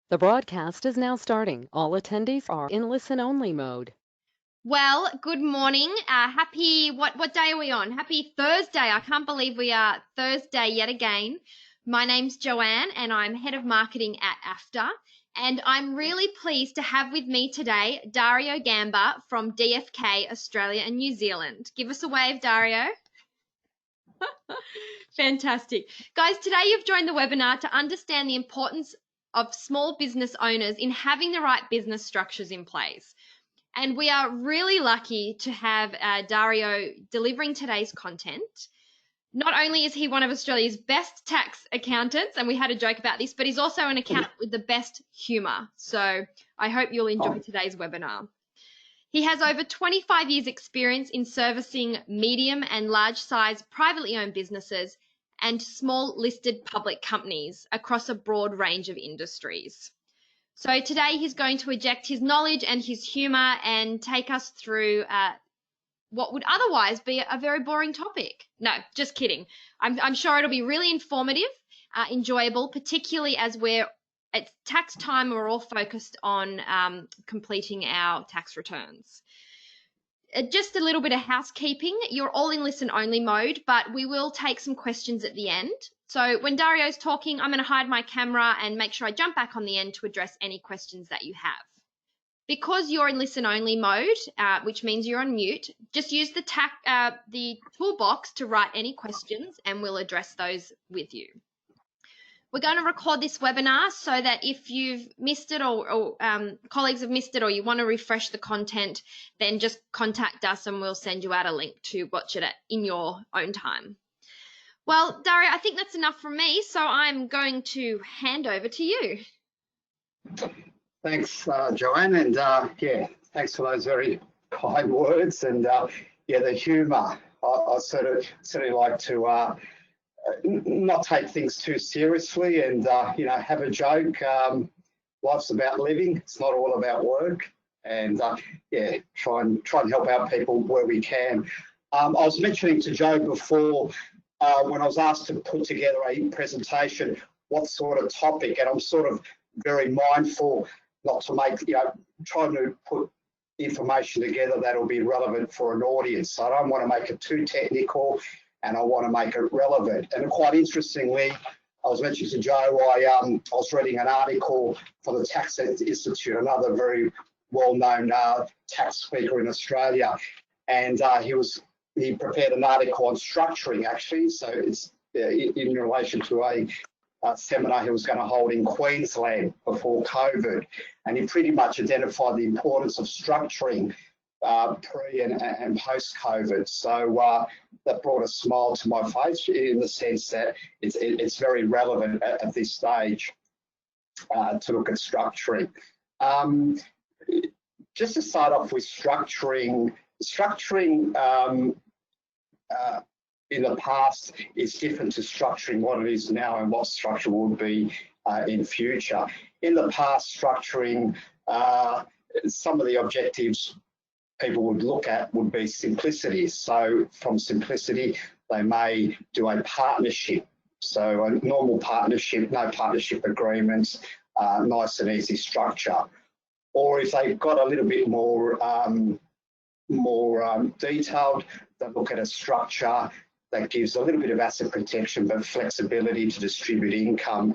The broadcast is now starting. All attendees are in listen-only mode. Well, good morning. Happy, what day are we on? Happy Thursday. I can't believe we are Thursday yet again. My name's Joanne and I'm head of marketing at AFTA. And I'm really pleased to have with me today Dario Gamba from DFK, Australia and New Zealand. Give us a wave, Dario. Fantastic. Guys, today you've joined the webinar to understand the importance of small business owners in having the right business structures in place. And we are really lucky to have Dario delivering today's content. Not only is he one of Australia's best tax accountants, and we had a joke about this, but he's also an accountant with the best humour. So I hope you'll enjoy today's webinar. He has over 25 years experience in servicing medium and large size privately owned businesses and small listed public companies across a broad range of industries. So today he's going to eject his knowledge and his humour and take us through what would otherwise be a very boring topic. No, just kidding. I'm sure it'll be really informative, enjoyable, particularly as it's tax time and we're all focused on completing our tax returns. Just a little bit of housekeeping. You're all in listen only mode, but we will take some questions at the end. So when Dario's talking, I'm going to hide my camera and make sure I jump back on the end to address any questions that you have. Because you're in listen only mode, which means you're on mute, just use the toolbox to write any questions and we'll address those with you. We're going to record this webinar so that if you've missed it or colleagues have missed it or you want to refresh the content, then just contact us and we'll send you out a link to watch it in your own time. Well, Dario, I think that's enough from me, so I'm going to hand over to you. Thanks, Joanne, and yeah, thanks for those very kind words. And yeah, the humour. I certainly like to not take things too seriously, and you know, have a joke. Life's about living; it's not all about work. And yeah, try and help out people where we can. I was mentioning to Joe before when I was asked to put together a presentation, what sort of topic, and I'm sort of very mindful not to make, you know, trying to put information together that'll be relevant for an audience. So I don't want to make it too technical and I want to make it relevant. And quite interestingly, I was mentioning to Joe, I was reading an article from the Tax Institute, another very well-known tax speaker in Australia. And he prepared an article on structuring, actually. So it's in relation to a seminar he was going to hold in Queensland before COVID, and he pretty much identified the importance of structuring pre and post COVID. So that brought a smile to my face in the sense that it's very relevant at this stage to look at structuring. Just to start off with structuring in the past is different to structuring what it is now and what structure will be in future. In the past, structuring, some of the objectives people would look at would be simplicity. So from simplicity, they may do a partnership. So a normal partnership, no partnership agreements, nice and easy structure. Or if they've got a little bit more detailed, they look at a structure that gives a little bit of asset protection but flexibility to distribute income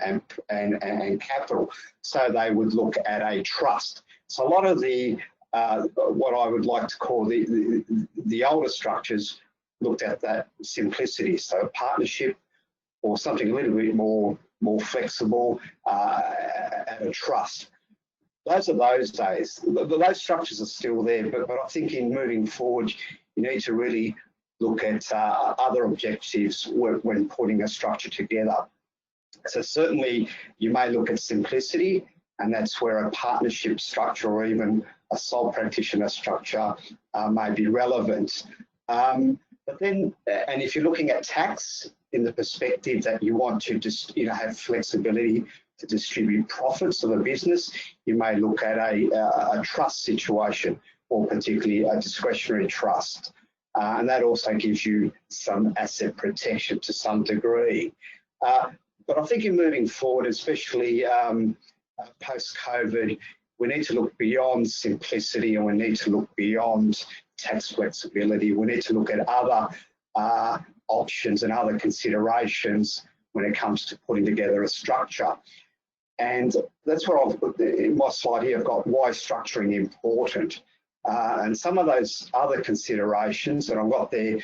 and capital. So they would look at a trust. So a lot of the what I would like to call the older structures looked at that simplicity. So a partnership or something a little bit more flexible and a trust. Those are those days. Those structures are still there, but I think in moving forward, you need to really look at other objectives when putting a structure together. So certainly you may look at simplicity, and that's where a partnership structure or even a sole practitioner structure may be relevant. But then, and if you're looking at tax in the perspective that you want to just, you know, have flexibility to distribute profits of a business, you may look at a trust situation, or particularly a discretionary trust. And that also gives you some asset protection to some degree. But I think in moving forward, especially post-COVID, we need to look beyond simplicity, and we need to look beyond tax flexibility. We need to look at other options and other considerations when it comes to putting together a structure. And that's what I've, in my slide here, I've got why structuring important. And some of those other considerations, and I've got there,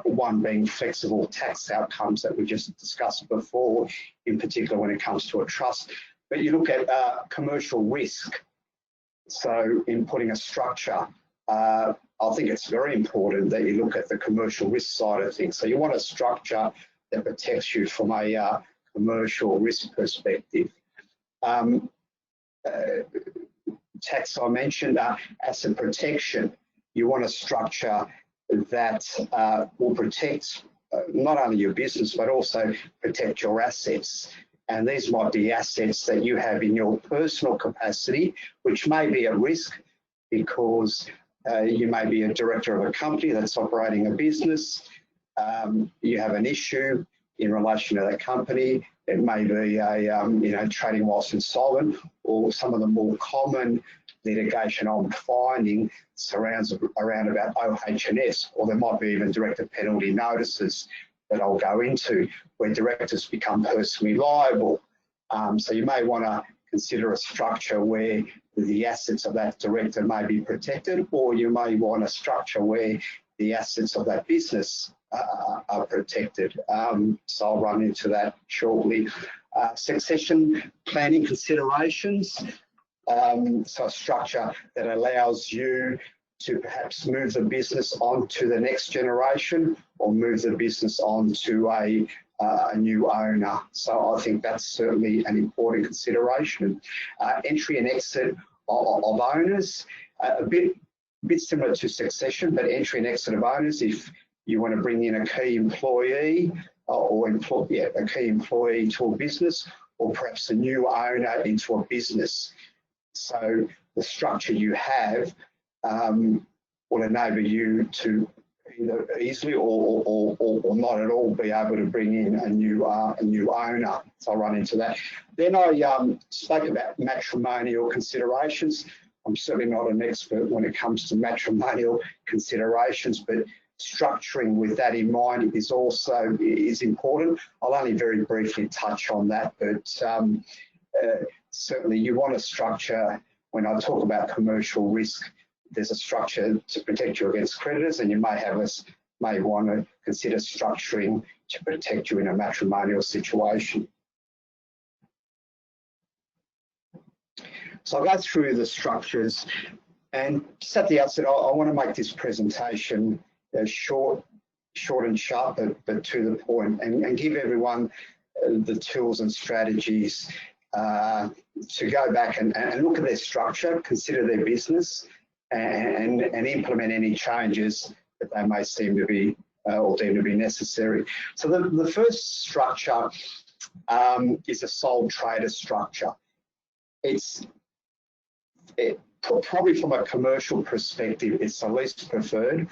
one being flexible tax outcomes that we just discussed before, in particular when it comes to a trust. But you look at commercial risk. So in putting a structure, I think it's very important that you look at the commercial risk side of things. So you want a structure that protects you from a commercial risk perspective. Tax, I mentioned, asset protection. You want a structure that will protect not only your business, but also protect your assets. And these might be assets that you have in your personal capacity, which may be at risk because you may be a director of a company that's operating a business. You have an issue in relation to that company. It may be a trading whilst insolvent, or some of the more common litigation I'm finding surrounds around about OH&S, or there might be even director penalty notices that I'll go into where directors become personally liable. So you may want to consider a structure where the assets of that director may be protected, or you may want a structure where the assets of that business are protected. So I'll run into that shortly. Succession planning considerations. So a structure that allows you to perhaps move the business on to the next generation, or move the business on to a new owner. So I think that's certainly an important consideration. Entry and exit of owners, a bit similar to succession, but entry and exit of owners. If you want to bring in a key employee a key employee to a business, or perhaps a new owner into a business. So the structure you have will enable you to either easily or not at all be able to bring in a new owner. So I'll run into that. Then I spoke about matrimonial considerations. I'm certainly not an expert when it comes to matrimonial considerations, but structuring with that in mind is important. I'll only very briefly touch on that, but certainly you want a structure. When I talk about commercial risk, there's a structure to protect you against creditors, and you may want to consider structuring to protect you in a matrimonial situation. So I'll go through the structures, and just at the outset, I want to make this presentation short and sharp, but to the point, and give everyone the tools and strategies to go back and look at their structure, consider their business, and implement any changes that they may seem to be or deem to be necessary. So the first structure is a sole trader structure. Probably from a commercial perspective, it's the least preferred,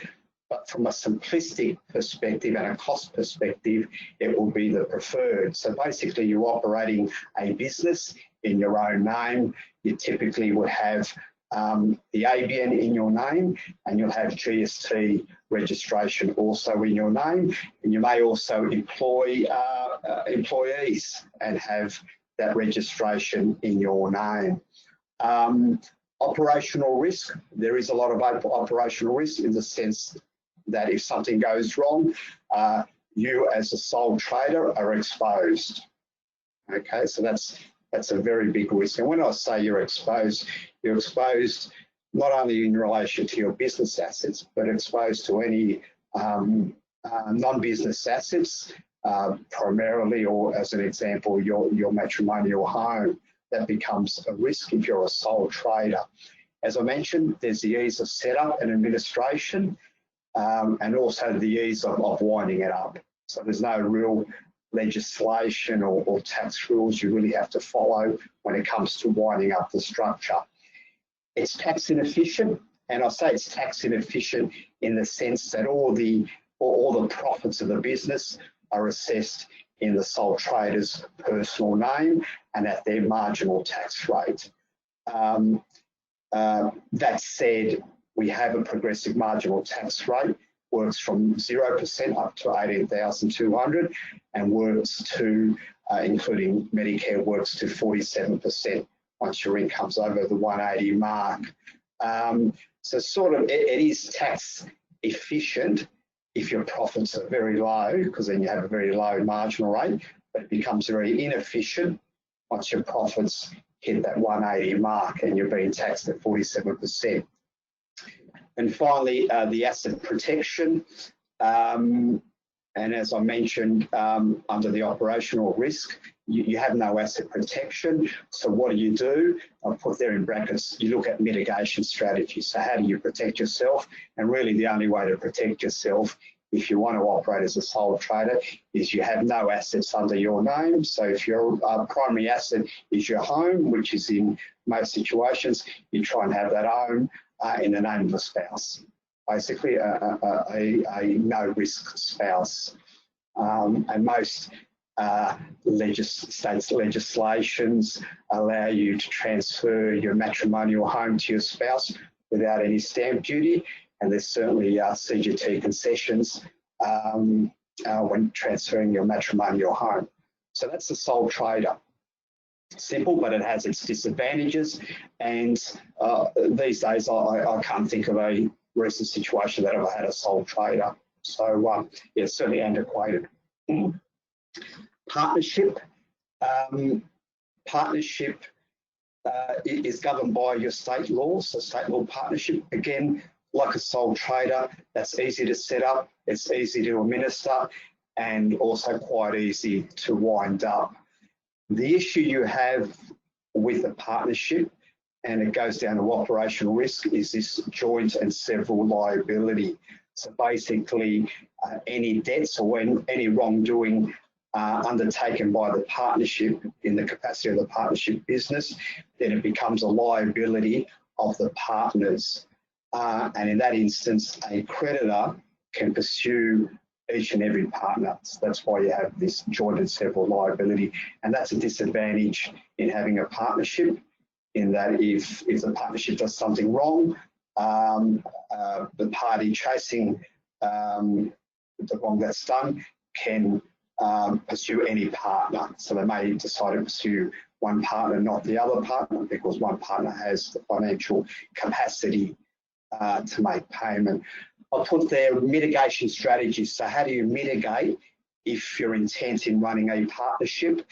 but from a simplistic perspective and a cost perspective, it will be the preferred. So basically, you're operating a business in your own name. You typically would have the ABN in your name, and you'll have GST registration also in your name, and you may also employ employees and have that registration in your name. Operational risk, there is a lot of operational risk in the sense that if something goes wrong, you as a sole trader are exposed. Okay, so that's a very big risk. And when I say you're exposed not only in relation to your business assets, but exposed to any non-business assets, primarily, or as an example, your matrimonial home. That becomes a risk if you're a sole trader. As I mentioned, there's the ease of setup and administration, and also the ease of winding it up. So there's no real legislation or tax rules you really have to follow when it comes to winding up the structure. It's tax inefficient, and I say it's tax inefficient in the sense that all the profits of the business are assessed in the sole trader's personal name and at their marginal tax rate. That said, we have a progressive marginal tax rate, works from 0% up to 18,200 and works to, including Medicare, works to 47% once your income's over the 180 mark. So sort of it is tax efficient if your profits are very low, because then you have a very low marginal rate, but it becomes very inefficient once your profits hit that 180 mark and you're being taxed at 47%. And finally, the asset protection. And as I mentioned, under the operational risk, you have no asset protection. So what do? I'll put there in brackets, you look at mitigation strategies. So how do you protect yourself? And really the only way to protect yourself if you want to operate as a sole trader is you have no assets under your name. So if your primary asset is your home, which is in most situations, you try and have that home in the name of a spouse. Basically a no-risk spouse. And most states' legislations allow you to transfer your matrimonial home to your spouse without any stamp duty, and there's certainly CGT concessions when transferring your matrimonial home. So that's the sole trader. Simple, but it has its disadvantages, and these days I can't think of a recent situation that I've had a sole trader. So yeah, certainly antiquated. Partnership. Partnership is governed by your state law. So state law partnership, again, like a sole trader, that's easy to set up, it's easy to administer, and also quite easy to wind up. The issue you have with a partnership, and it goes down to operational risk, is this joint and several liability. So basically, any debts or any wrongdoing undertaken by the partnership in the capacity of the partnership business, then it becomes a liability of the partners. And in that instance, a creditor can pursue each and every partner. So that's why you have this joint and several liability. And that's a disadvantage in having a partnership, in that if the partnership does something wrong, the party chasing the wrong that's done can pursue any partner. So they may decide to pursue one partner, not the other partner, because one partner has the financial capacity to make payment. I'll put there mitigation strategies. So how do you mitigate if you're intent in running a partnership?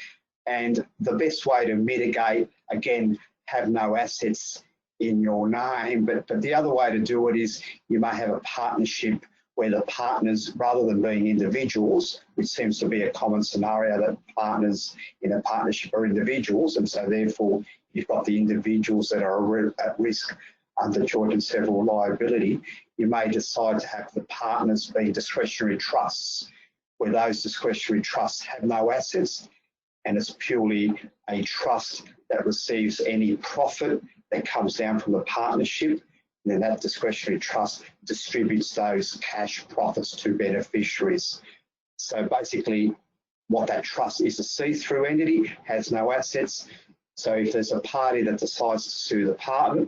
And the best way to mitigate, again, have no assets in your name, but the other way to do it is you may have a partnership where the partners, rather than being individuals, which seems to be a common scenario that partners in a partnership are individuals, and so therefore you've got the individuals that are at risk under joint and several liability. You may decide to have the partners be discretionary trusts, where those discretionary trusts have no assets, and it's purely a trust that receives any profit that comes down from the partnership, and then that discretionary trust distributes those cash profits to beneficiaries. So basically, what that trust is, a see-through entity, has no assets. So if there's a party that decides to sue the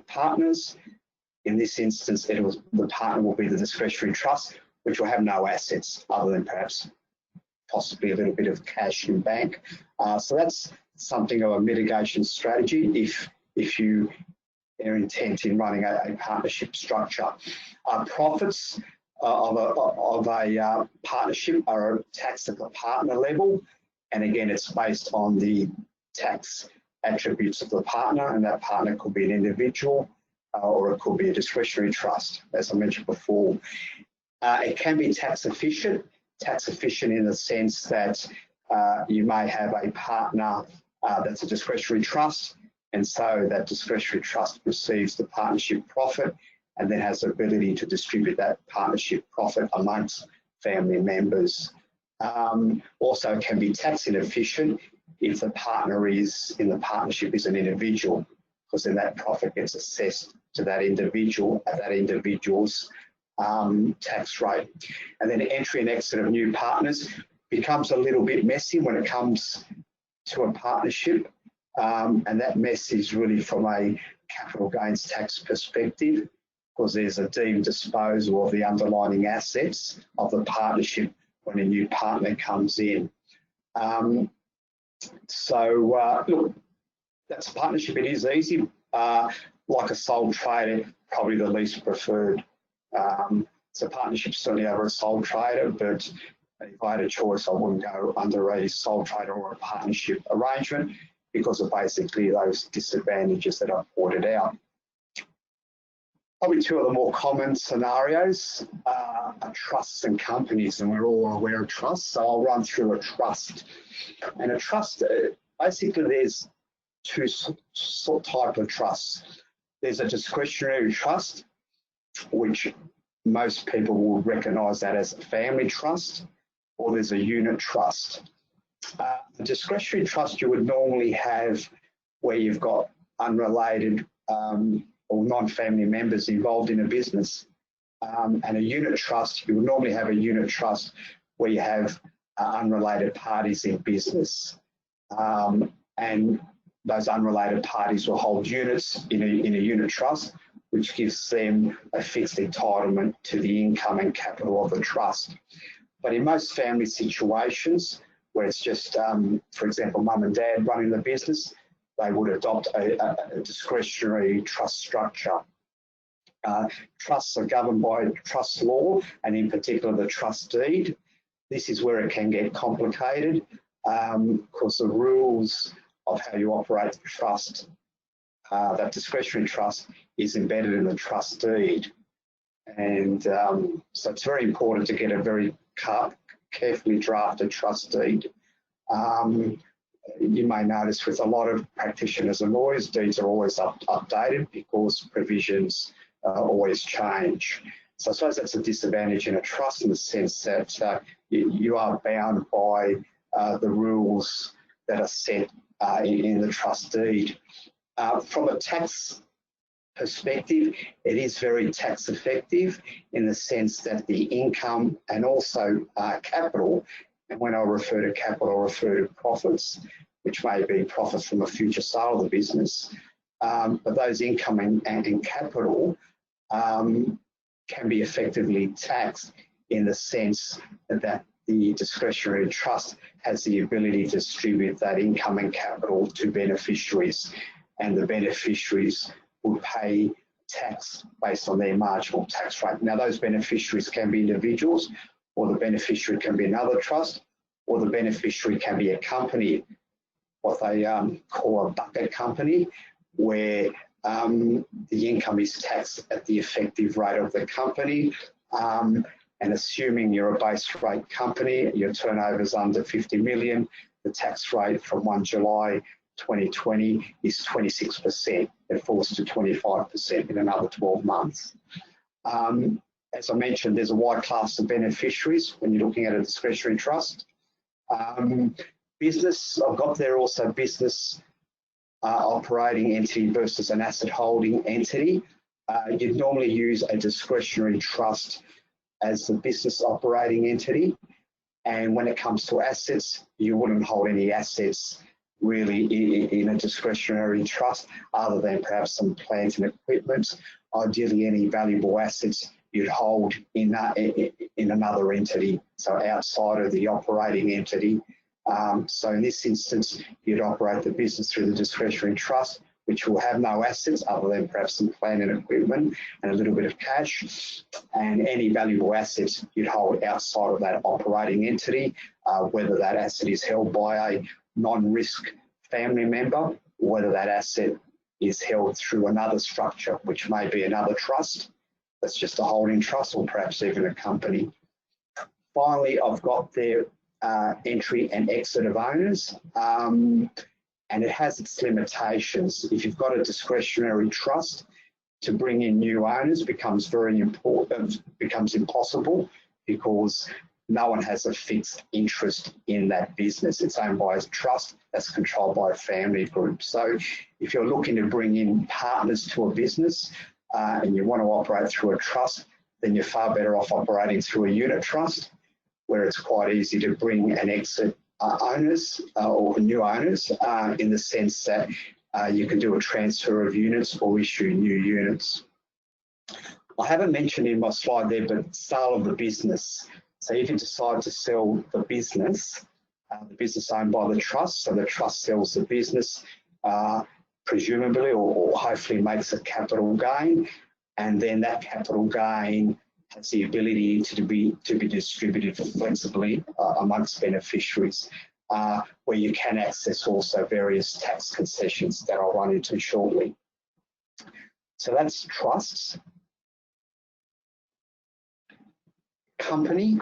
partners, in this instance, the partner will be the discretionary trust, which will have no assets other than perhaps possibly a little bit of cash in bank. So that's something of a mitigation strategy if you are intent in running a partnership structure. Profits of a partnership are taxed at the partner level, and again, it's based on the tax attributes of the partner, and that partner could be an individual or it could be a discretionary trust, as I mentioned before. It can be tax efficient in the sense that you may have a partner that's a discretionary trust, and so that discretionary trust receives the partnership profit and then has the ability to distribute that partnership profit amongst family members. Also, it can be tax inefficient if the partner is in the partnership is an individual, because then that profit gets assessed to that individual at that individual's tax rate. And then entry and exit of new partners. becomes a little bit messy when it comes to a partnership, and that mess is really from a capital gains tax perspective, because there's a deemed disposal of the underlying assets of the partnership when a new partner comes in. Look, that's a partnership. It is easy. Like a sole trader, probably the least preferred. So partnership certainly over a sole trader, but if I had a choice, I wouldn't go under a sole trader or a partnership arrangement because of basically those disadvantages that I've pointed out. Probably two of the more common scenarios are trusts and companies, and we're all aware of trusts. So I'll run through a trust. And a trust, basically there's two types of trusts. There's a discretionary trust, which most people will recognise that as a family trust, or there's a unit trust. A discretionary trust you would normally have where you've got unrelated or non-family members involved in a business. And a unit trust, you would normally have a unit trust where you have unrelated parties in business. And those unrelated parties will hold units in a unit trust, which gives them a fixed entitlement to the income and capital of the trust. But in most family situations, where it's just, for example, mum and dad running the business, they would adopt a discretionary trust structure. Trusts are governed by trust law, and in particular the trust deed. This is where it can get complicated because the rules of how you operate the trust, that discretionary trust, is embedded in the trust deed. And so it's very important to get a very carefully drafted trust deed. You may notice with a lot of practitioners and lawyers, deeds are always updated because provisions always change. So I suppose that's a disadvantage in a trust in the sense that you are bound by the rules that are set in the trust deed. From a tax perspective, it is very tax effective in the sense that the income and also capital, and when I refer to capital, I refer to profits, which may be profits from a future sale of the business. But those income and capital can be effectively taxed in the sense that the discretionary trust has the ability to distribute that income and capital to beneficiaries, and the beneficiaries would pay tax based on their marginal tax rate. Now, those beneficiaries can be individuals, or the beneficiary can be another trust, or the beneficiary can be a company, what they call a bucket company, where the income is taxed at the effective rate of the company. And assuming you're a base rate company, your turnover is under 50 million, the tax rate from 1 July 2020 is 26%. It falls to 25% in another 12 months. As I mentioned, there's a wide class of beneficiaries when you're looking at a discretionary trust. Business, I've got there also business operating entity versus an asset holding entity. You'd normally use a discretionary trust as the business operating entity. And when it comes to assets, you wouldn't hold any assets really in a discretionary trust other than perhaps some plant and equipment. Ideally, any valuable assets you'd hold in another entity, so outside of the operating entity. So in this instance, you'd operate the business through the discretionary trust, which will have no assets other than perhaps some plant and equipment and a little bit of cash. And any valuable assets you'd hold outside of that operating entity, whether that asset is held by a non-risk family member, or whether that asset is held through another structure, which may be another trust, that's just a holding trust, or perhaps even a company. Finally, I've got there entry and exit of owners, and it has its limitations. If you've got a discretionary trust, to bring in new owners becomes very important, becomes impossible, because no one has a fixed interest in that business. It's owned by a trust that's controlled by a family group. So if you're looking to bring in partners to a business and you want to operate through a trust, then you're far better off operating through a unit trust, where it's quite easy to bring and exit owners or new owners in the sense that you can do a transfer of units or issue new units. I haven't mentioned in my slide there, but sale of the business. So if you decide to sell the business owned by the trust, so the trust sells the business, presumably or hopefully makes a capital gain, and then that capital gain has the ability to be distributed flexibly amongst beneficiaries, where you can access also various tax concessions that I'll run into shortly. So that's trusts. Company,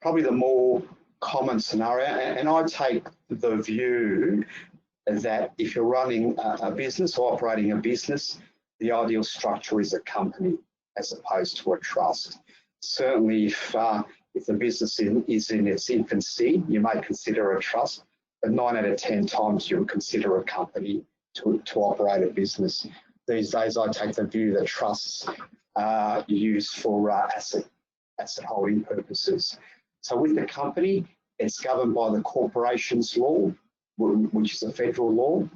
probably the more common scenario, and I take the view that if you're running a business or operating a business, the ideal structure is a company as opposed to a trust. Certainly if the business is in its infancy, you may consider a trust, but 9 out of 10 times you'll consider a company to operate a business. These days I take the view that trusts are used for asset holding purposes. So with the company, it's governed by the corporations law, which is a federal law.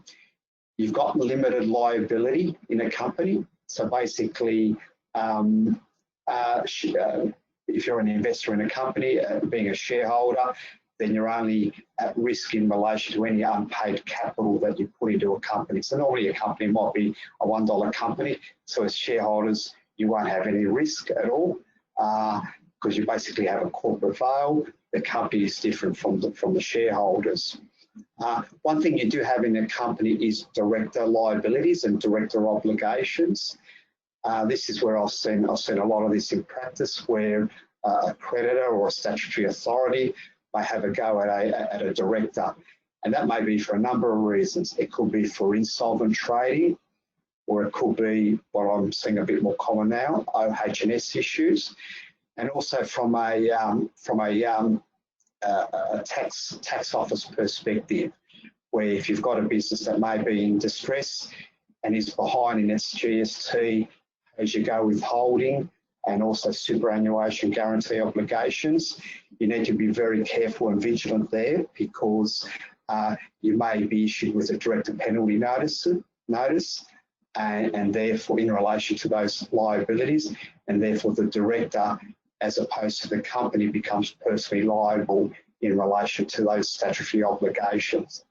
You've got limited liability in a company. So basically, if you're an investor in a company, being a shareholder, then you're only at risk in relation to any unpaid capital that you put into a company. So normally a company might be a $1 company. So as shareholders, you won't have any risk at all because you basically have a corporate veil. The company is different from the shareholders. One thing you do have in a company is director liabilities and director obligations. This is where I've seen a lot of this in practice, where a creditor or a statutory authority may have a go at a director, and that may be for a number of reasons. It could be for insolvent trading, or it could be what I'm seeing a bit more common now, OH&S issues, and also from a tax office perspective, where if you've got a business that may be in distress and is behind in its GST, as you go withholding and also superannuation guarantee obligations, you need to be very careful and vigilant there, because you may be issued with a director penalty notice and therefore in relation to those liabilities, and therefore the director, as opposed to the company, becomes personally liable in relation to those statutory obligations.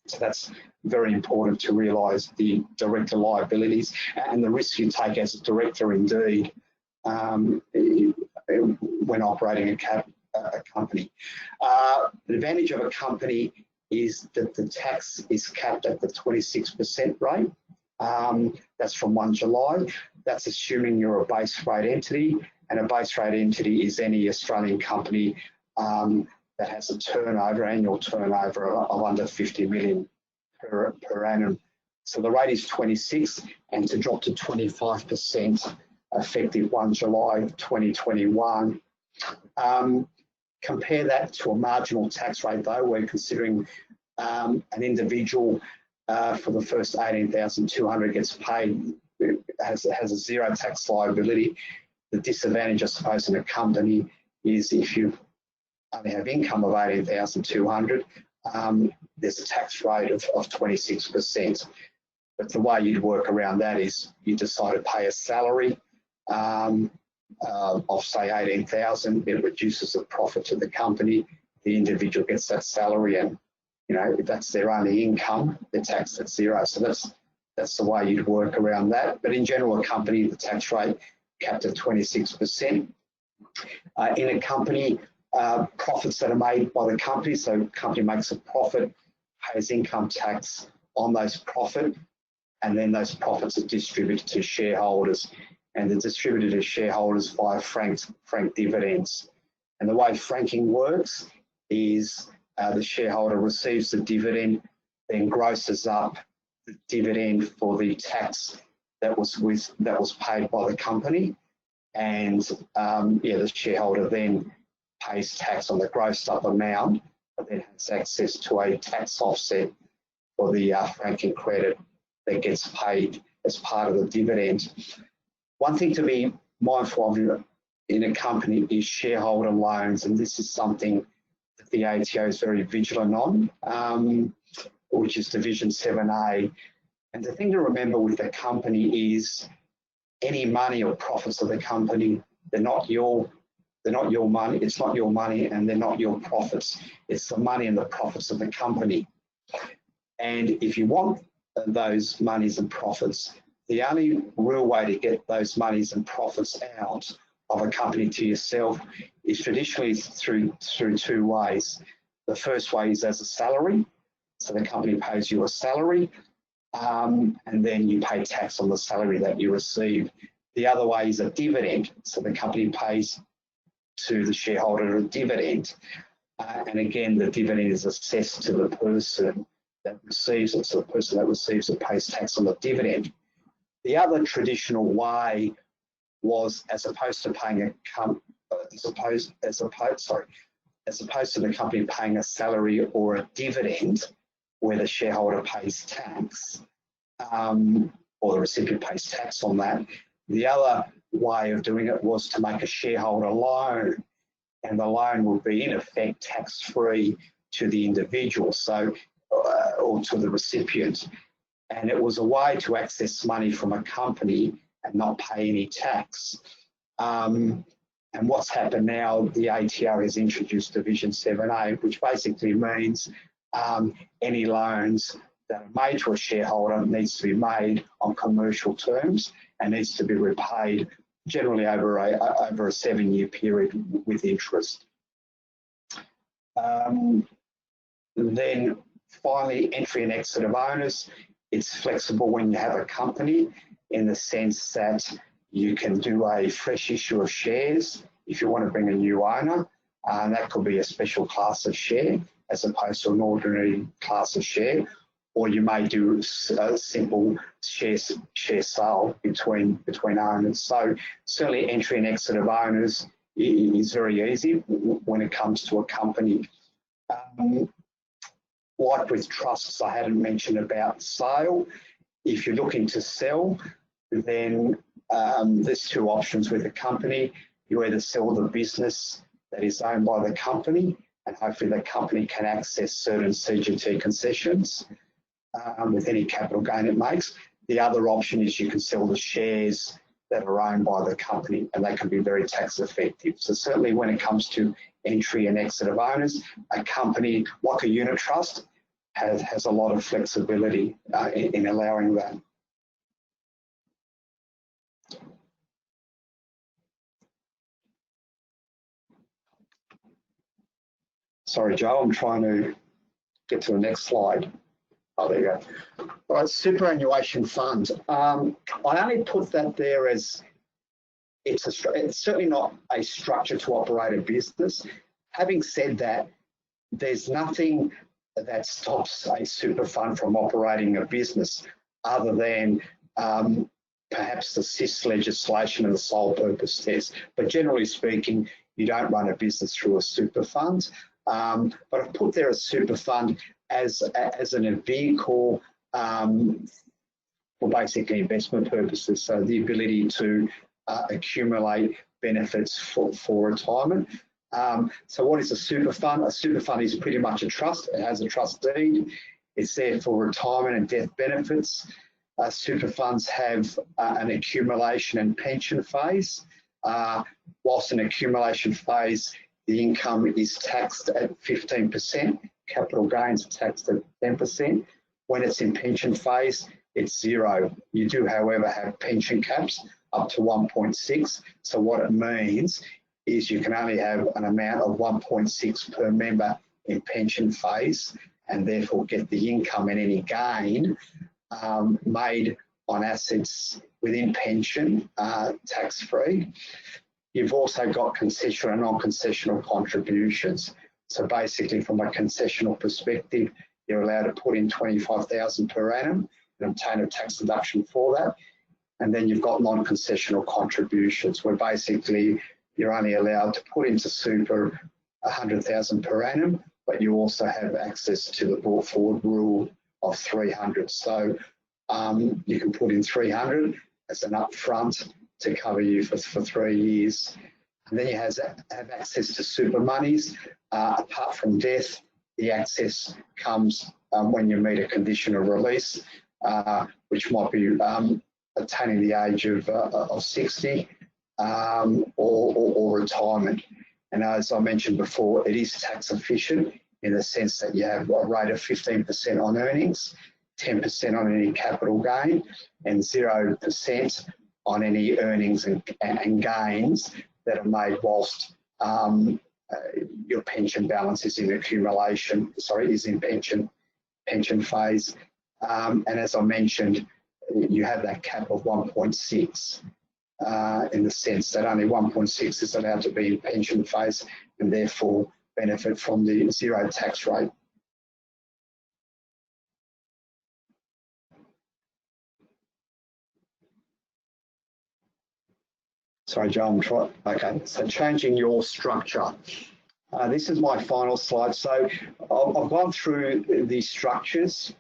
So that's very important to realise the director liabilities and the risk you take as a director indeed when operating a company. The advantage of a company is that the tax is capped at the 26% rate. That's from 1 July. That's assuming you're a base rate entity, and a base rate entity is any Australian company that has a annual turnover of under 50 million per annum. So the rate is 26, and to drop to 25% effective 1 July 2021. Compare that to a marginal tax rate though. We're considering an individual for the first 18,200 gets paid, has a zero tax liability. The disadvantage, I suppose, in a company is if you only have income of 18,200, there's a tax rate of 26%. But the way you'd work around that is you decide to pay a salary of say 18,000. It reduces the profit to the company. The individual gets that salary, and if that's their only income, they're taxed at zero. So that's the way you'd work around that. But in general, a company, the tax rate capped at 26%. In a company, profits that are made by the company, so the company makes a profit, pays income tax on those profits, and then those profits are distributed to shareholders, and they're distributed to shareholders via franked dividends. And the way franking works is the shareholder receives the dividend, then grosses up the dividend for the tax that was paid by the company, and the shareholder then pays tax on the grossed up amount, but then has access to a tax offset for the franking credit that gets paid as part of the dividend. One thing to be mindful of in a company is shareholder loans, and this is something that the ATO is very vigilant on, which is Division 7A. And the thing to remember with the company is any money or profits of the company, they're not your money, it's not your money, and they're not your profits. It's the money and the profits of the company. And if you want those monies and profits, the only real way to get those monies and profits out of a company to yourself is traditionally through two ways. The first way is as a salary. So the company pays you a salary, and then you pay tax on the salary that you receive. The other way is a dividend. So the company pays to the shareholder a dividend. And again, the dividend is assessed to the person that receives it. So the person that receives it pays tax on the dividend. The other traditional way was as opposed to paying as opposed to the company paying a salary or a dividend where the shareholder pays tax, or the recipient pays tax on that. The other way of doing it was to make a shareholder loan, and the loan would be in effect tax-free to the individual, so or to the recipient. And it was a way to access money from a company and not pay any tax. And what's happened now, the ATO has introduced Division 7A, which basically means any loans that are made to a shareholder needs to be made on commercial terms and needs to be repaid generally over a 7-year period with interest. Then finally, entry and exit of owners. It's flexible when you have a company in the sense that you can do a fresh issue of shares if you want to bring a new owner, and that could be a special class of share as opposed to an ordinary class of share, or you may do a simple share sale between owners. So certainly entry and exit of owners is very easy when it comes to a company. Like with trusts, I hadn't mentioned about sale. If you're looking to sell, then there's two options with a company. You either sell the business that is owned by the company, and hopefully the company can access certain CGT concessions with any capital gain it makes. The other option is you can sell the shares that are owned by the company, and they can be very tax effective. So certainly when it comes to entry and exit of owners, a company like a unit trust has a lot of flexibility in allowing that. Sorry, Joe, I'm trying to get to the next slide. Oh, there you go. All right, superannuation fund. I only put that there as it's certainly not a structure to operate a business. Having said that, there's nothing that stops a super fund from operating a business other than perhaps the CIS legislation and the sole purpose test. But generally speaking, you don't run a business through a super fund. But I've put there a super fund as a vehicle for basically investment purposes. So the ability to accumulate benefits for retirement. So what is a super fund? A super fund is pretty much a trust. It has a trust deed. It's there for retirement and death benefits. Super funds have an accumulation and pension phase. Whilst in accumulation phase, the income is taxed at 15%. Capital gains are taxed at 10%. When it's in pension phase, it's 0. You do, however, have pension caps up to 1.6. So what it means is you can only have an amount of 1.6 per member in pension phase, and therefore get the income and any gain made on assets within pension tax-free. You've also got concessional and non-concessional contributions. So basically, from a concessional perspective, you're allowed to put in $25,000 per annum and obtain a tax deduction for that. And then you've got non-concessional contributions, where basically you're only allowed to put into super $100,000 per annum, but you also have access to the brought forward rule of 300. So you can put in 300 as an upfront to cover you for 3 years. And then you have access to super monies. Apart from death, the access comes when you meet a condition of release, which might be attaining the age of 60 or retirement. And as I mentioned before, it is tax efficient in the sense that you have a rate of 15% on earnings, 10% on any capital gain, and 0% on any earnings and gains that are made whilst your pension balance is in accumulation, is in pension phase. And as I mentioned, you have that cap of 1.6 in the sense that only 1.6 is allowed to be in pension phase and therefore benefit from the zero tax rate. Sorry, Joe, I'm trying. Okay, so changing your structure. This is my final slide. So I've gone through these structures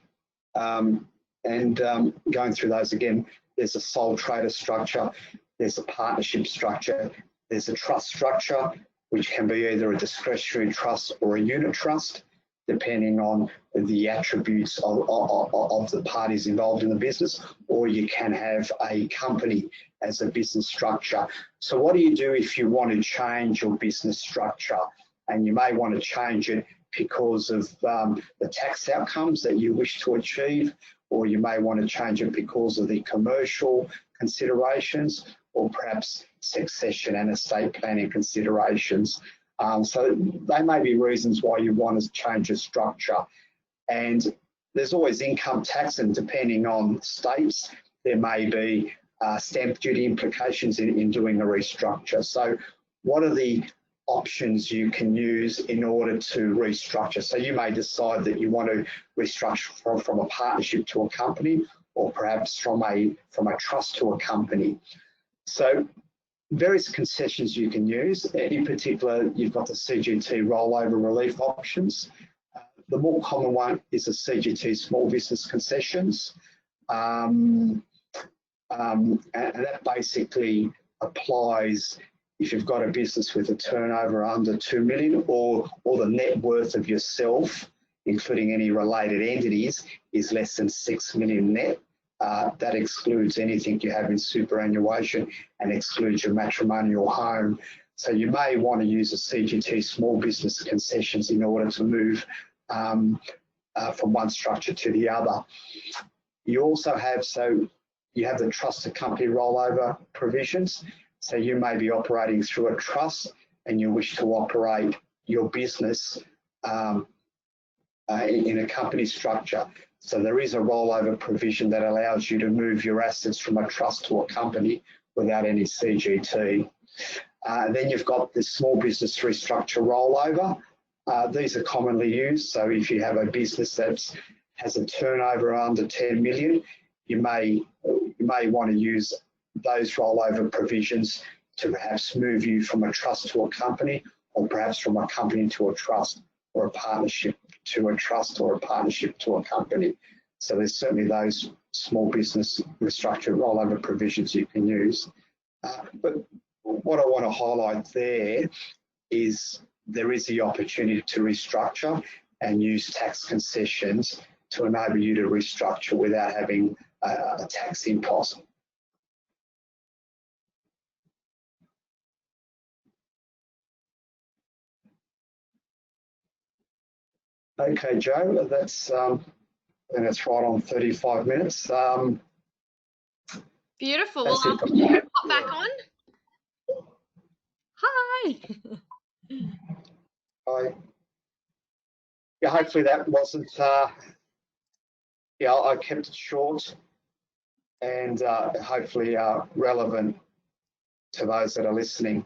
and going through those again. There's a sole trader structure, there's a partnership structure, there's a trust structure, which can be either a discretionary trust or a unit trust, depending on the attributes of the parties involved in the business, or you can have a company as a business structure. So what do you do if you want to change your business structure? And you may want to change it because of the tax outcomes that you wish to achieve, or you may want to change it because of the commercial considerations, or perhaps succession and estate planning considerations. So they may be reasons why you want to change your structure. And there's always income tax, and depending on states, there may be stamp duty implications in doing a restructure. So what are the options you can use in order to restructure? So you may decide that you want to restructure from a partnership to a company, or perhaps from a trust to a company. So various concessions you can use. In particular, you've got the CGT rollover relief options. The more common one is the CGT small business concessions. And that basically applies if you've got a business with a turnover under 2 million, or the net worth of yourself, including any related entities, is less than 6 million net. That excludes anything you have in superannuation and excludes your matrimonial home. So you may want to use a CGT small business concessions in order to move from one structure to the other. You also have, you have the trusted company rollover provisions. So you may be operating through a trust and you wish to operate your business in a company structure. So there is a rollover provision that allows you to move your assets from a trust to a company without any CGT. Then you've got the small business restructure rollover. These are commonly used. So if you have a business that has a turnover under 10 million, you may want to use those rollover provisions to perhaps move you from a trust to a company, or perhaps from a company to a trust, or a partnership to a trust, or a partnership to a company. So there's certainly those small business restructure rollover provisions you can use. But what I want to highlight there is there is the opportunity to restructure and use tax concessions to enable you to restructure without having a tax impost. Okay, Joe, that's and it's right on 35 minutes. Beautiful. Well, can you pop back on? Hi. Hi. Yeah, hopefully that wasn't. Yeah, I kept it short and hopefully relevant to those that are listening.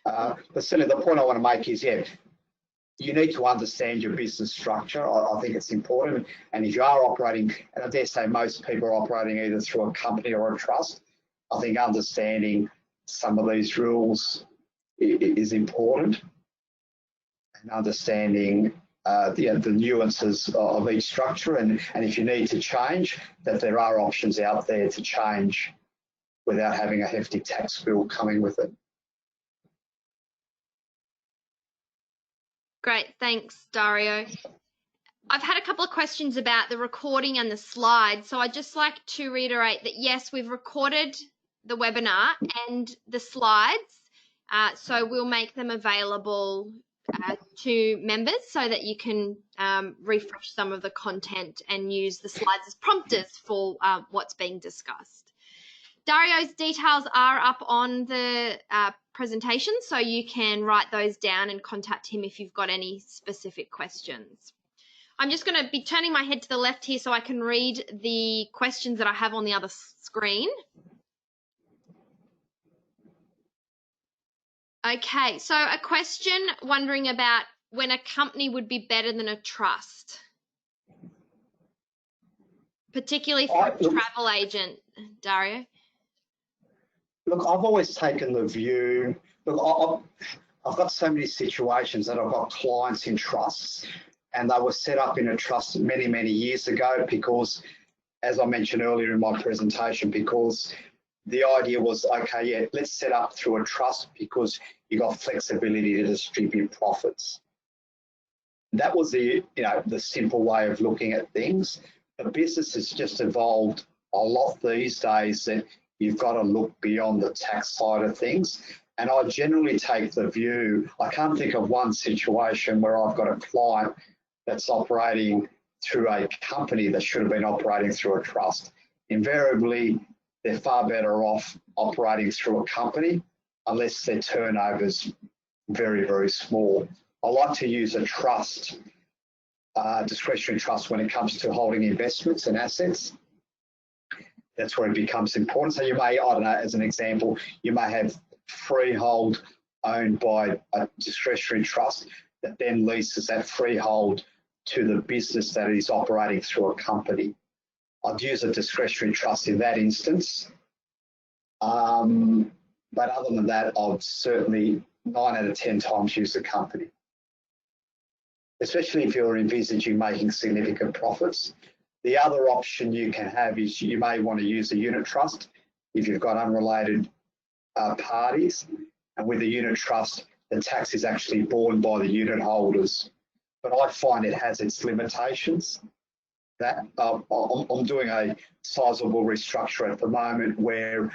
But certainly the point I want to make is, yeah, you need to understand your business structure. I think it's important. And if you are operating, and I dare say most people are operating either through a company or a trust, I think understanding some of these rules is important, and understanding the nuances of each structure. And if you need to change, that there are options out there to change without having a hefty tax bill coming with it. Great. Thanks, Dario. I've had a couple of questions about the recording and the slides. So I'd just like to reiterate that, yes, we've recorded the webinar and the slides. So we'll make them available to members so that you can refresh some of the content and use the slides as prompters for what's being discussed. Dario's details are up on the presentation, so you can write those down and contact him if you've got any specific questions. I'm just going to be turning my head to the left here so I can read the questions that I have on the other screen. Okay, so a question wondering about when a company would be better than a trust, particularly for a travel agent, Dario. Look, I've always taken the view, look, I've got so many situations that I've got clients in trusts, and they were set up in a trust many, many years ago because, as I mentioned earlier in my presentation, because the idea was, okay, yeah, let's set up through a trust because you got flexibility to distribute profits. That was the simple way of looking at things. The business has just evolved a lot these days that you've got to look beyond the tax side of things. And I generally take the view, I can't think of one situation where I've got a client that's operating through a company that should have been operating through a trust. Invariably, they're far better off operating through a company unless their turnover's very, very small. I like to use a trust, discretionary trust, when it comes to holding investments and assets. That's where it becomes important. So you may, I don't know, as an example, you may have freehold owned by a discretionary trust that then leases that freehold to the business that is operating through a company. I'd use a discretionary trust in that instance. But other than that, I'd certainly 9 out of 10 times use a company, especially if you're envisaging making significant profits. The other option you can have is you may want to use a unit trust if you've got unrelated parties. And with a unit trust, the tax is actually borne by the unit holders. But I find it has its limitations. That I'm doing a sizable restructure at the moment where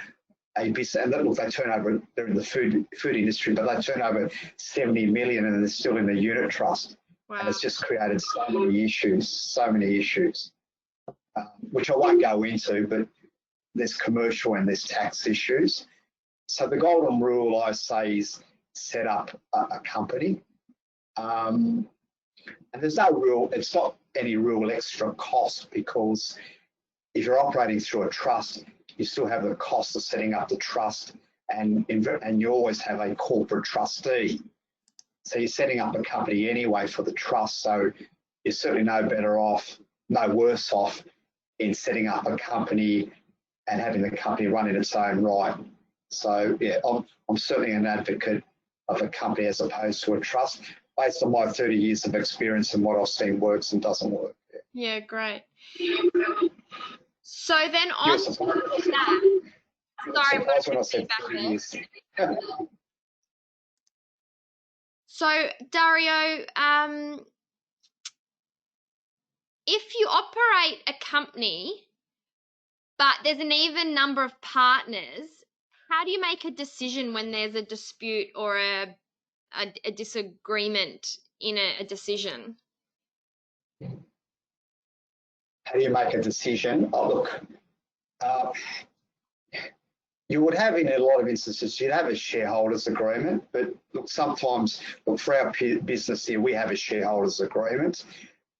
a business, and look, they turn over, they're in the food industry, but they turn over 70 million and they're still in the unit trust. Wow. And it's just created so many issues, which I won't go into, but there's commercial and there's tax issues. So the golden rule, I say, is set up a company. And there's no real, it's not any real extra cost, because if you're operating through a trust, you still have the cost of setting up the trust, and you always have a corporate trustee. So you're setting up a company anyway for the trust, so you're certainly no worse off in setting up a company and having the company run in its own right. So yeah, I'm certainly an advocate of a company as opposed to a trust, based on my 30 years of experience and what I've seen works and doesn't work. Yeah, great. So then on to that. Sorry, I'm going to say back there. So Dario, if you operate a company, but there's an even number of partners, how do you make a decision when there's a dispute or a disagreement in a decision? How do you make a decision? Oh, look, you would have, in a lot of instances, you'd have a shareholders agreement, but look, sometimes, look, for our business here, we have a shareholders agreement,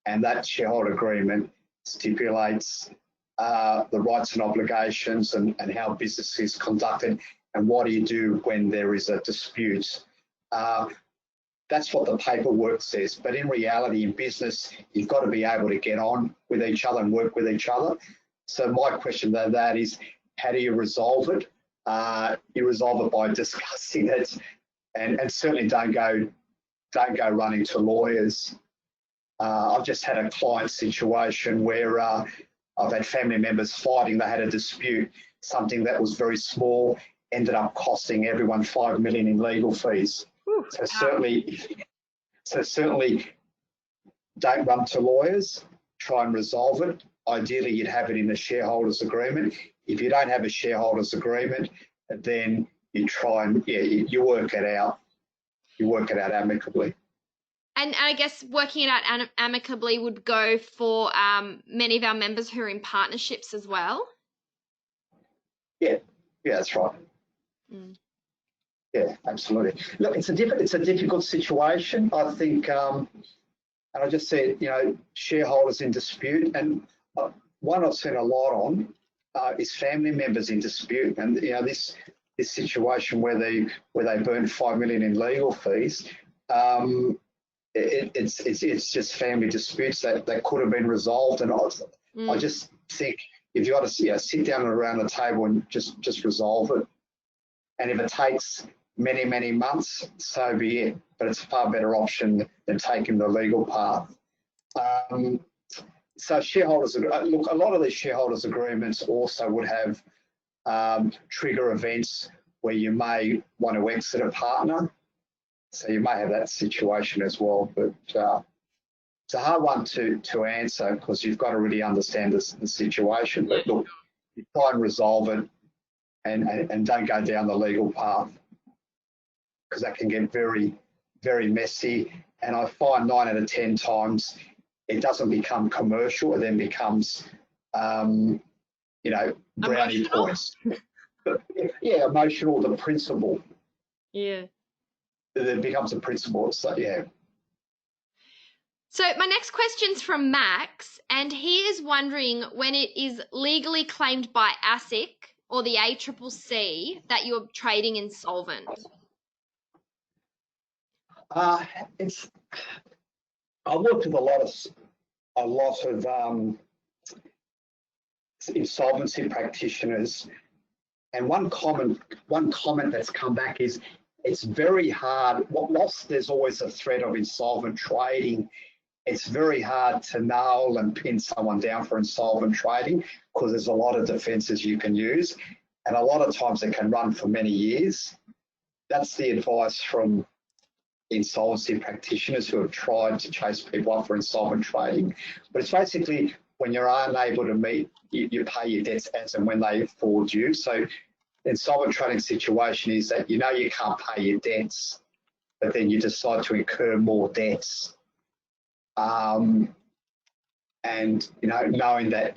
and that shareholder agreement stipulates the rights and obligations and how business is conducted and what do you do when there is a dispute. That's what the paperwork says, but in reality, in business, you've got to be able to get on with each other and work with each other. So my question to that is, how do you resolve it? You resolve it by discussing it, and certainly don't go running to lawyers. I've just had a client situation where I've had family members fighting. They had a dispute, something that was very small ended up costing everyone $5 million in legal fees. So So certainly don't run to lawyers, try and resolve it. Ideally, you'd have it in the shareholders agreement. If you don't have a shareholders agreement, then you try and, you work it out. You work it out amicably. And I guess working it out amicably would go for many of our members who are in partnerships as well. Yeah, that's right. Mm. Yeah, absolutely. Look, it's a difficult situation. I think, and I just said, shareholders in dispute, and one I've seen a lot on is family members in dispute, and this situation where they burn $5 million in legal fees. It's just family disputes that could have been resolved, and I just think if you got to sit down around the table and just resolve it, and if it takes many months, so be it. But it's a far better option than taking the legal path. So shareholders, look, a lot of these shareholders agreements also would have trigger events where you may want to exit a partner. So you may have that situation as well, but it's a hard one to answer because you've got to really understand the situation. But look, you try and resolve it and don't go down the legal path because that can get very, very messy. And I find 9 out of 10 times it doesn't become commercial, it then becomes, brownie points. Yeah, emotional, the principle. Yeah. It becomes a principle. So, yeah. So my next question's from Max, and he is wondering when it is legally claimed by ASIC or the ACCC that you're trading insolvent. I worked with a lot of insolvency practitioners, and one comment that's come back is it's very hard. Whilst there's always a threat of insolvent trading, it's very hard to nail and pin someone down for insolvent trading because there's a lot of defences you can use, and a lot of times it can run for many years. That's the advice from insolvency practitioners who have tried to chase people up for insolvent trading. But it's basically when you're unable to meet, you pay your debts as and when they fall due. So the insolvent trading situation is that you can't pay your debts, but then you decide to incur more debts. And knowing that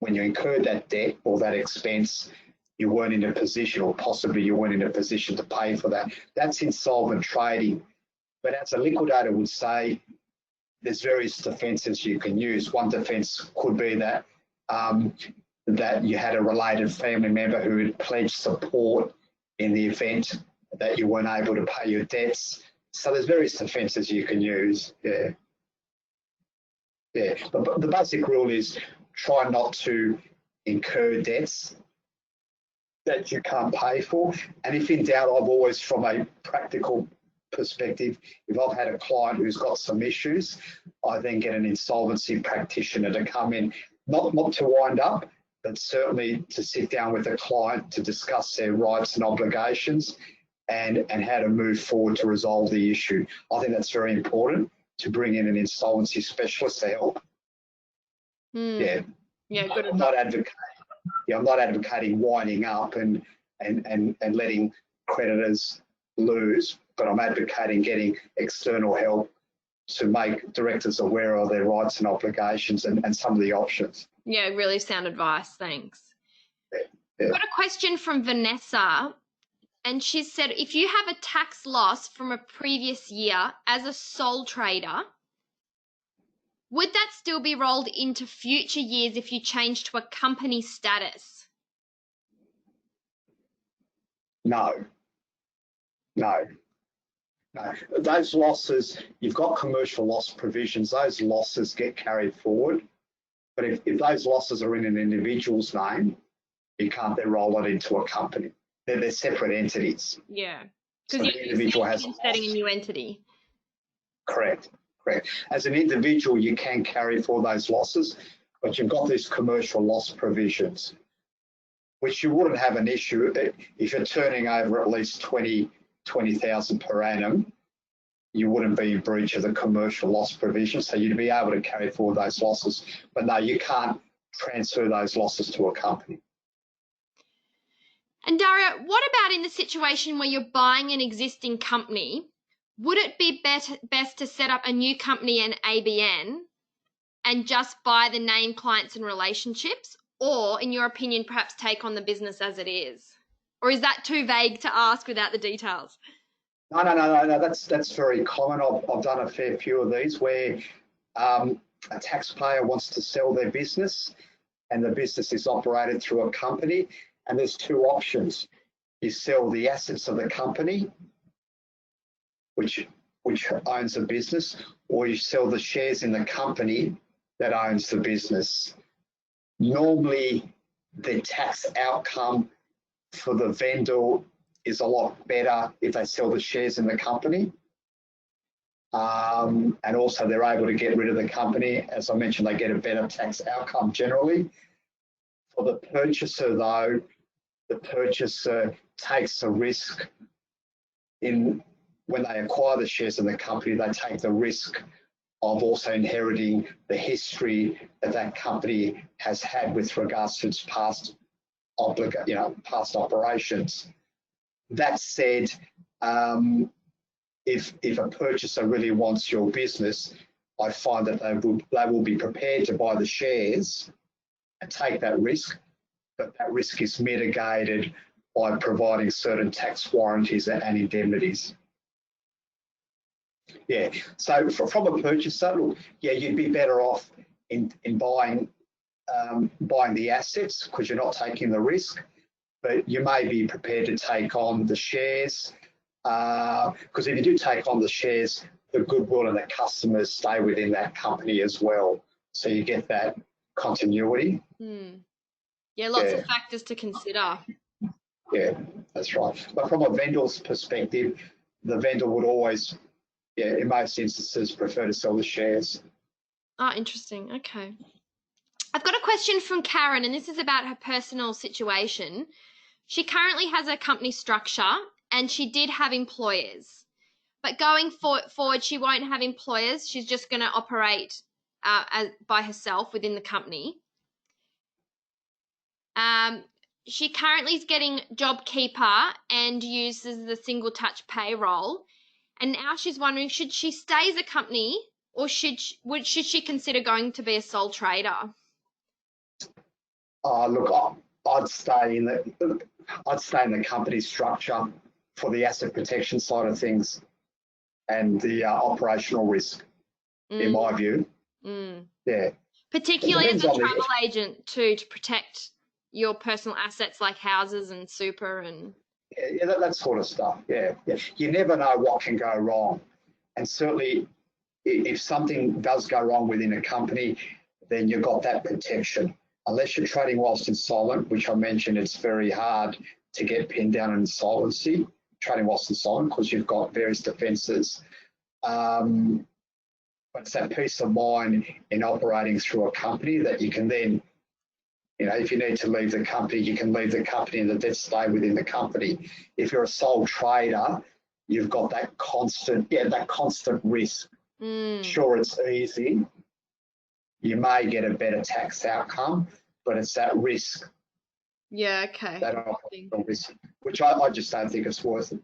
when you incurred that debt or that expense, you weren't in a position, or possibly you weren't in a position to pay for that. That's insolvent trading. But as a liquidator would say, there's various defences you can use. One defence could be that that you had a related family member who had pledged support in the event that you weren't able to pay your debts. So there's various defences you can use. Yeah. But the basic rule is try not to incur debts that you can't pay for. And if in doubt, I've always, from a practical perspective, if I've had a client who's got some issues, I then get an insolvency practitioner to come in, not to wind up, but certainly to sit down with the client to discuss their rights and obligations and how to move forward to resolve the issue. I think that's very important, to bring in an insolvency specialist to help. Yeah, good. I'm not advocating winding up and letting creditors lose, but I'm advocating getting external help to make directors aware of their rights and obligations and some of the options. Yeah, really sound advice. Thanks. Yeah. Got a question from Vanessa, and she said, if you have a tax loss from a previous year as a sole trader, would that still be rolled into future years if you change to a company status? No. Those losses, you've got commercial loss provisions, those losses get carried forward. But if those losses are in an individual's name, you can't then roll it into a company. They're separate entities. Yeah. So Because the individual has setting a new entity. Correct. As an individual, you can carry for those losses, but you've got these commercial loss provisions, which you wouldn't have an issue if you're turning over at least 20,000 per annum. you wouldn't be in breach of the commercial loss provision, so you'd be able to carry forward those losses. But no, you can't transfer those losses to a company. And Dario, what about in the situation where you're buying an existing company? Would it be best to set up a new company and ABN and just buy the name, clients and relationships? Or, in your opinion, perhaps take on the business as it is? Or is that too vague to ask without the details? No. That's very common. I've done a fair few of these where a taxpayer wants to sell their business and the business is operated through a company, and there's two options. You sell the assets of the company, which owns the business, or you sell the shares in the company that owns the business. Normally, the tax outcome for the vendor is a lot better if they sell the shares in the company. And also they're able to get rid of the company. As I mentioned, they get a better tax outcome generally. For the purchaser though, the purchaser takes the risk in when they acquire the shares in the company, they take the risk of also inheriting the history that that company has had with regards to its past operations. That said, if a purchaser really wants your business, I find that they will be prepared to buy the shares and take that risk, but that risk is mitigated by providing certain tax warranties and indemnities. Yeah, so from a purchaser, yeah, you'd be better off in buying the assets because you're not taking the risk, but you may be prepared to take on the shares because if you do take on the shares, the goodwill and the customers stay within that company as well. So you get that continuity. Yeah, lots of factors to consider. Yeah, that's right. But from a vendor's perspective, the vendor would always, in most instances, prefer to sell the shares. Oh, interesting. Okay. I've got a question from Karen, and this is about her personal situation. She currently has a company structure, and she did have employers. But going forward, she won't have employers. She's just going to operate by herself within the company. She currently is getting JobKeeper and uses the single touch payroll. And now she's wondering, should she stay as a company or should she consider going to be a sole trader? Look, I'd stay in the company structure for the asset protection side of things and the operational risk, in my view. Yeah. Particularly as a travel agent too, to protect your personal assets like houses and super and that sort of stuff. Yeah. You never know what can go wrong, and certainly if something does go wrong within a company, then you've got that protection. Unless you're trading whilst insolvent, which I mentioned, it's very hard to get pinned down in insolvency, trading whilst insolvent, because you've got various defences. But it's that peace of mind in operating through a company that you can then, if you need to leave the company, you can leave the company and the debt stay within the company. If you're a sole trader, you've got that constant risk. Sure, it's easy. You may get a better tax outcome, but it's that risk. Yeah, okay. That operational risk, which I just don't think it's worth it.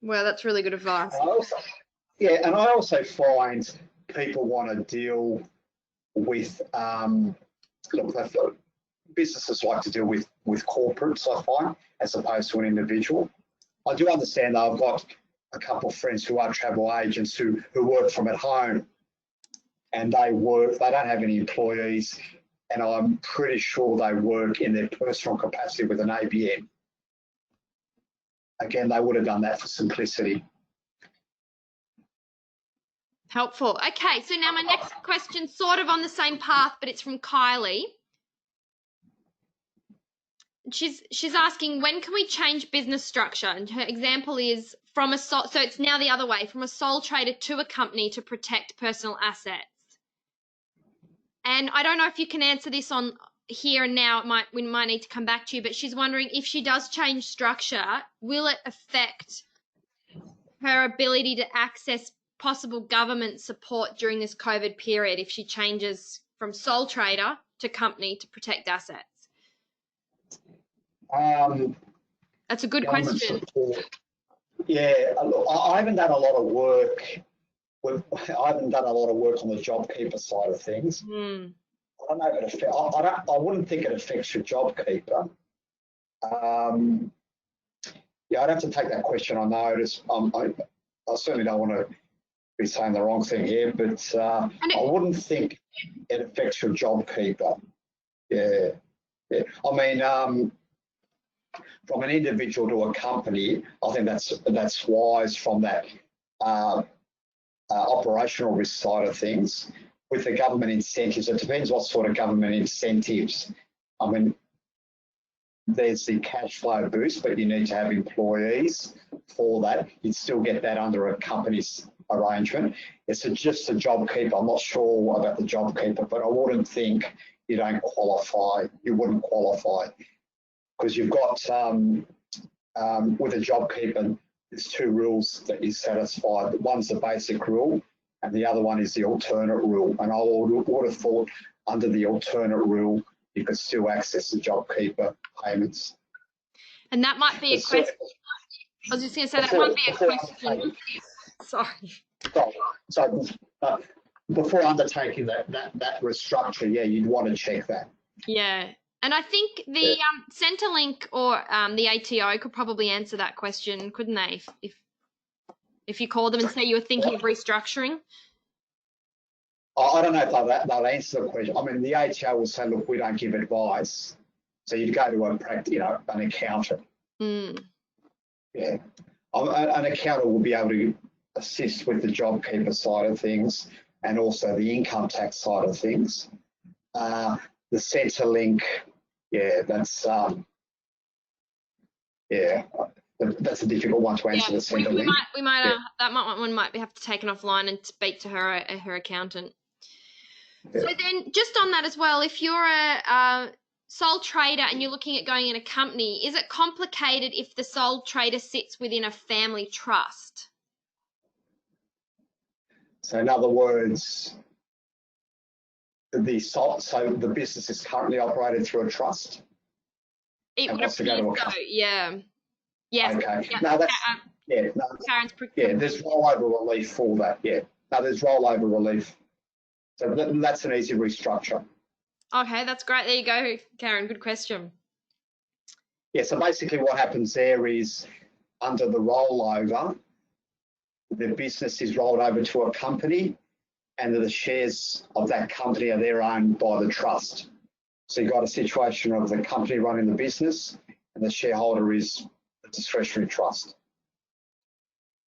Well, that's really good advice. And I also find people want to deal with, businesses like to deal with corporates, I find, as opposed to an individual. I do understand though, I've got a couple of friends who are travel agents who work from at home, and they don't have any employees, and I'm pretty sure they work in their personal capacity with an ABN. Again, they would have done that for simplicity. Helpful. Okay, so now my next question, sort of on the same path, but it's from Kylie. She's asking, when can we change business structure? And her example is so it's now the other way, from a sole trader to a company to protect personal assets. And I don't know if you can answer this on here and now. We might need to come back to you, but she's wondering if she does change structure, will it affect her ability to access possible government support during this COVID period if she changes from sole trader to company to protect assets? That's a good Government question. support. Yeah, look, I haven't done a lot of work. I haven't done a lot of work on the JobKeeper side of things. I don't know if it affects. I wouldn't think it affects your JobKeeper. Yeah, I'd have to take that question on notice. I certainly don't want to be saying the wrong thing here, but I wouldn't think it affects your JobKeeper. Yeah, yeah. I mean, from an individual to a company, I think that's wise from that operational risk side of things. With the government incentives, it depends what sort of government incentives. I mean, there's the cash flow boost, but you need to have employees for that. You'd still get that under a company's arrangement. It's just a JobKeeper. I'm not sure about the JobKeeper, but I wouldn't think you don't qualify. You wouldn't qualify because you've got with a JobKeeper, there's two rules that you satisfy. One's the basic rule, and the other one is the alternate rule. And I would have thought under the alternate rule, you could still access the JobKeeper payments. And that might be a question. I was just going to say that might be a question. Sorry. So before undertaking that restructure, yeah, you'd want to check that. Yeah. And I think the Centrelink or the ATO could probably answer that question, couldn't they? If you called them and say you were thinking of restructuring. I don't know if they'll answer the question. I mean, the ATO will say, look, we don't give advice. So you'd go to an accountant. Yeah. An accountant will be able to assist with the JobKeeper side of things and also the income tax side of things. The Centrelink, yeah, that's a difficult one to answer. The Centrelink. That one might have to take it offline and speak to her accountant. Yeah. So then, just on that as well, if you're a sole trader and you're looking at going in a company, is it complicated if the sole trader sits within a family trust? So in other words, the business is currently operated through a trust. It would appear so, yeah. Yes. Okay. Yeah. No, that's there's rollover relief for that. Yeah. No, there's rollover relief. So that's an easy restructure. Okay, that's great. There you go, Karen. Good question. Yeah. So basically, what happens there is under the rollover, the business is rolled over to a company, and the shares of that company are owned by the trust. So you've got a situation of the company running the business, and the shareholder is the discretionary trust.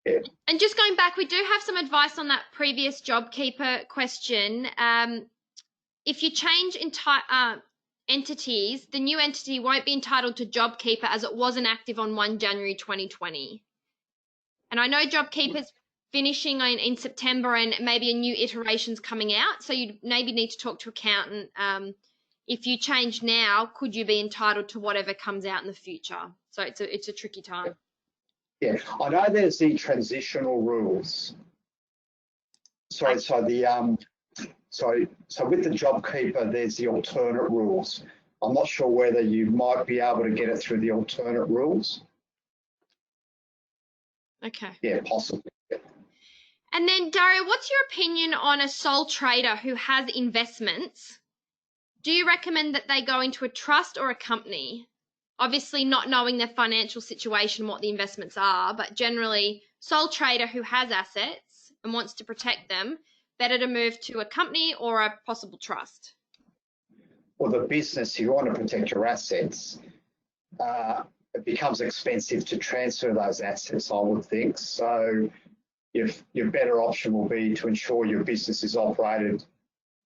Yeah. And just going back, we do have some advice on that previous JobKeeper question. If you change entities, the new entity won't be entitled to JobKeeper as it wasn't active on 1 January 2020. And I know JobKeeper's finishing in September and maybe a new iteration's coming out. So you maybe need to talk to accountant. If you change now, could you be entitled to whatever comes out in the future? So it's a tricky time. Yeah, I know there's the transitional rules. So with the JobKeeper, there's the alternate rules. I'm not sure whether you might be able to get it through the alternate rules. Okay. Yeah, possibly. And then, Dario, what's your opinion on a sole trader who has investments? Do you recommend that they go into a trust or a company? Obviously not knowing their financial situation, what the investments are, but generally sole trader who has assets and wants to protect them, better to move to a company or a possible trust? Well, the business, if you want to protect your assets, it becomes expensive to transfer those assets, I would think. So your better option will be to ensure your business is operated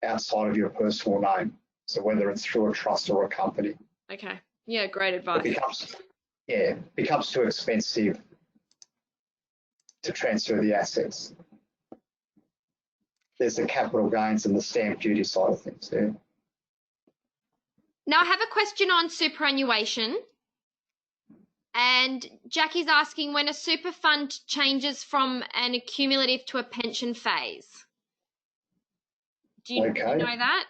outside of your personal name. So whether it's through a trust or a company. Okay. Yeah, great advice. It becomes too expensive to transfer the assets. There's the capital gains and the stamp duty side of things there. Now I have a question on superannuation. And Jackie's asking when a super fund changes from an accumulative to a pension phase. Do you know that?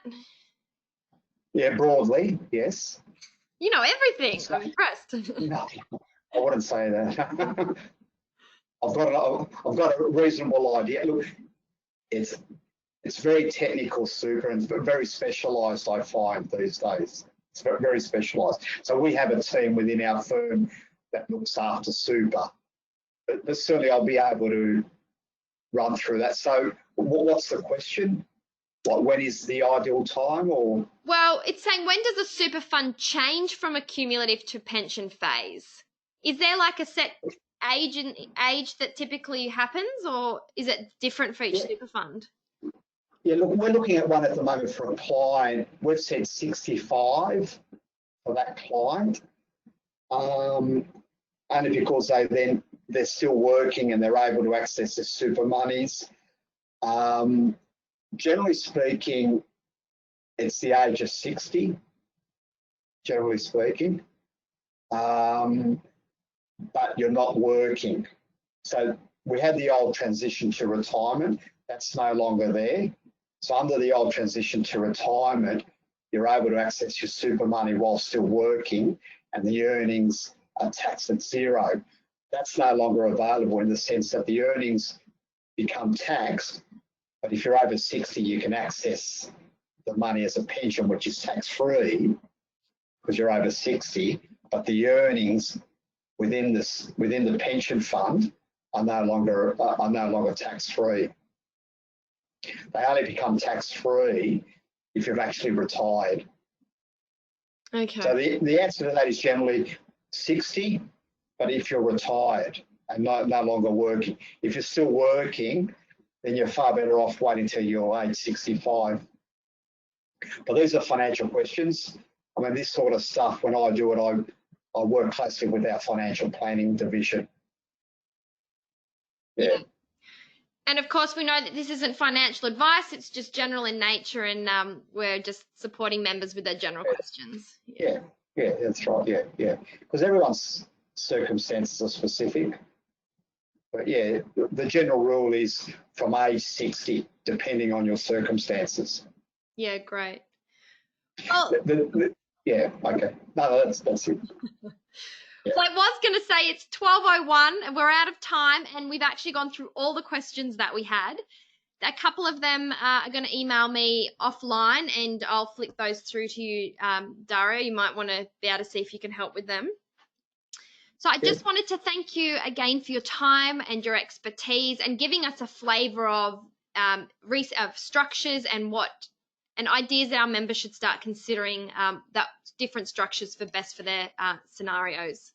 Yeah, broadly, yes. You know everything. I'm impressed. No, I wouldn't say that. I've got a reasonable idea. Look, it's very technical super and very specialised, I find, these days. It's very specialised. So we have a team within our firm that looks after super. But certainly I'll be able to run through that. So what's the question? Like, when is the ideal time? Or well, it's saying when does a super fund change from accumulative to pension phase? Is there like a set age that typically happens, or is it different for each super fund? Yeah, look, we're looking at one at the moment for a client. We've said 65 for that client, only because they're still working and they're able to access the super monies. Generally speaking, it's the age of 60, generally speaking, but you're not working. So we had the old transition to retirement. That's no longer there. So under the old transition to retirement, you're able to access your super money while still working, and the earnings are taxed at zero. That's no longer available in the sense that the earnings become taxed, but if you're over 60, you can access the money as a pension, which is tax-free because you're over 60, but the earnings within the pension fund are no longer tax-free. They only become tax-free if you've actually retired. Okay. So the answer to that is generally 60, but if you're retired and no longer working. If you're still working, then you're far better off waiting until you're age 65. But these are financial questions. I mean, this sort of stuff, when I do it, I work closely with our financial planning division. Yeah. And of course, we know that this isn't financial advice, it's just general in nature, and we're just supporting members with their general questions. Yeah, that's right. Yeah. Because everyone's circumstances are specific. But yeah, the general rule is from age 60, depending on your circumstances. Yeah, great. Well, yeah, okay. No, that's it. Yeah. So I was going to say it's 12:01 and we're out of time, and we've actually gone through all the questions that we had. A couple of them are going to email me offline, and I'll flick those through to you, Dario. You might want to be able to see if you can help with them. So I just wanted to thank you again for your time and your expertise and giving us a flavour of structures and ideas that our members should start considering, that different structures for best for their scenarios.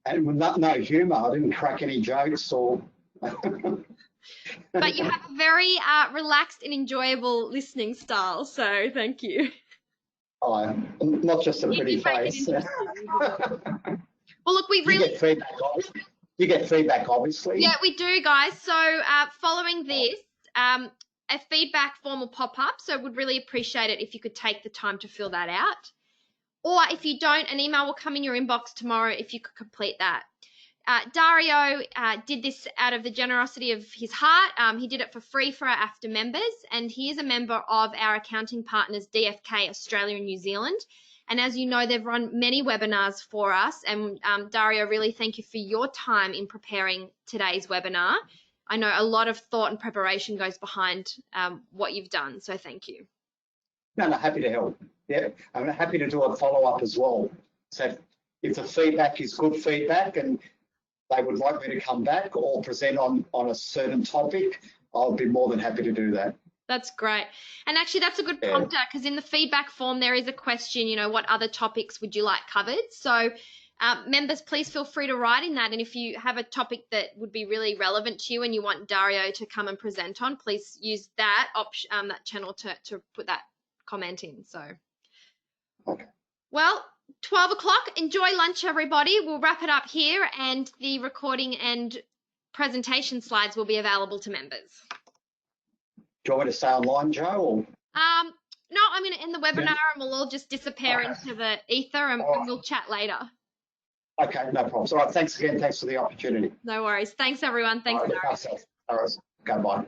And with no humour, I didn't crack any jokes or. But you have a very relaxed and enjoyable listening style, so thank you. Oh, not just a pretty face. Well, look, we really get feedback. You get feedback, obviously. Yeah, we do, guys. So following this, a feedback form will pop up, so would really appreciate it if you could take the time to fill that out. Or if you don't, an email will come in your inbox tomorrow if you could complete that. Dario did this out of the generosity of his heart. He did it for free for our AFTA members, and he is a member of our accounting partners, DFK, Australia and New Zealand. And as you know, they've run many webinars for us. And Dario, really thank you for your time in preparing today's webinar. I know a lot of thought and preparation goes behind what you've done, so thank you. No, happy to help. Yeah, I'm happy to do a follow-up as well. So if the feedback is good feedback and they would like me to come back or present on a certain topic, I'll be more than happy to do that. That's great. And actually, that's a good prompter, because in the feedback form, there is a question, what other topics would you like covered? So members, please feel free to write in that. And if you have a topic that would be really relevant to you and you want Dario to come and present on, please use that option, that channel to put that comment in. So, okay. Well, 12 o'clock. Enjoy lunch, everybody. We'll wrap it up here, and the recording and presentation slides will be available to members. Do you want me to stay online, Joe? Or? No, I'm going to end the webinar and we'll all just disappear into the ether, and we'll chat later. Okay, no problems. All right, thanks again. Thanks for the opportunity. No worries. Thanks, everyone. Thanks, All right, Dario. look after yourself. All right, go bye.